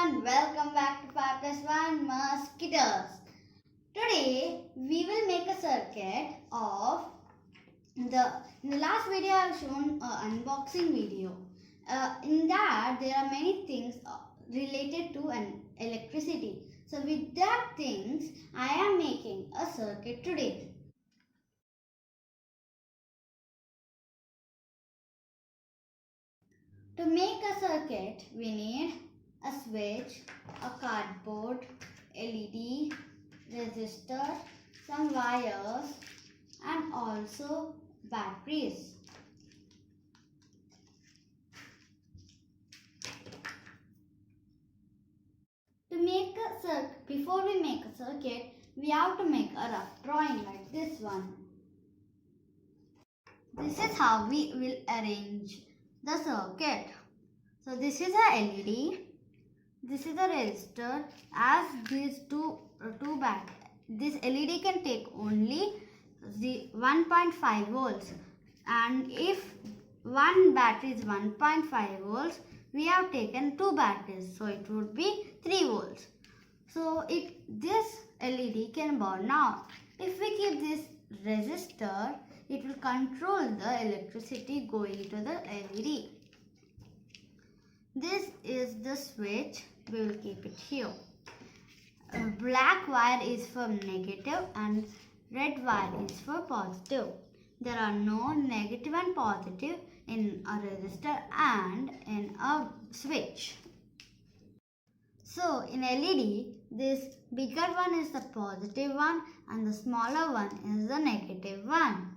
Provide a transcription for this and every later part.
everyone, welcome back to 5+1 musketeers. Today we will make a circuit of in the last video I have shown an unboxing video. In that there are many things related to an electricity. So with that things I am making a circuit today. To make a circuit we need a switch, a cardboard, LED, resistor, some wires and also batteries. Before we make a circuit, we have to make a rough drawing like this one. This is how we will arrange the circuit. So this is a LED, this is a resistor. As these two this LED can take only the 1.5 volts, and if one battery is 1.5 volts, we have taken two batteries, so it would be 3 volts. So this LED can burn out. If we keep this resistor, it will control the electricity going to the LED. This is the switch. We will keep it here. A black wire is for negative and red wire is for positive. There are no negative and positive in a resistor and in a switch. So in LED, this bigger one is the positive one and the smaller one is the negative one.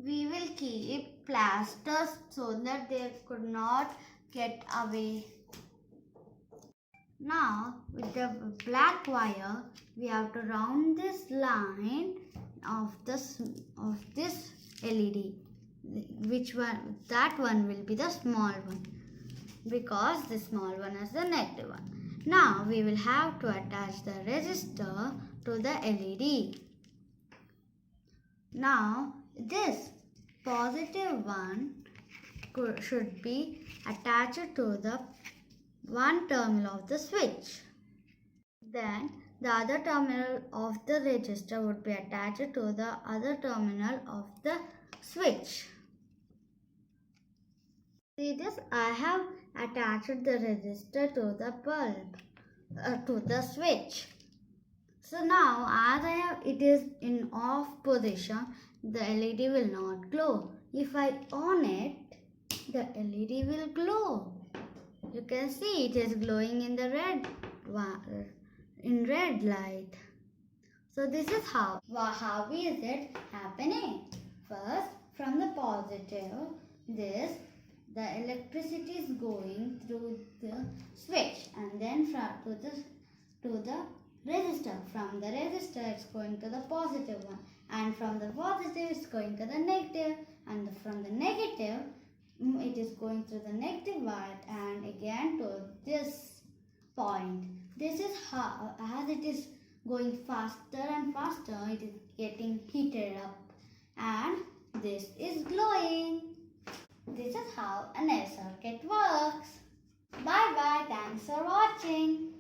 We will keep plasters so that they could not get away. Now with the black wire, we have to round this line of this LED. Which one? That one will be the small one, because the small one is the negative one. Now we will have to attach the resistor to the LED. Now this positive one should be attached to the one terminal of the switch. Then the other terminal of the resistor would be attached to the other terminal of the switch. See this? I have attached the resistor to the bulb, to the switch. So now as it is in off position, the LED will not glow. If I on it, the LED will glow. You can see it is glowing in the red light. So this is how is it happening? First, from the positive, the electricity is going through the switch, and then to the resistor. From the resistor it's going to the positive one, and from the positive it's going to the negative, and from the negative it is going through the negative wire and again to this point. This is how, as it is going faster and faster, it is getting heated up and this is glowing. This is how an air circuit works. Bye bye. Thanks for watching.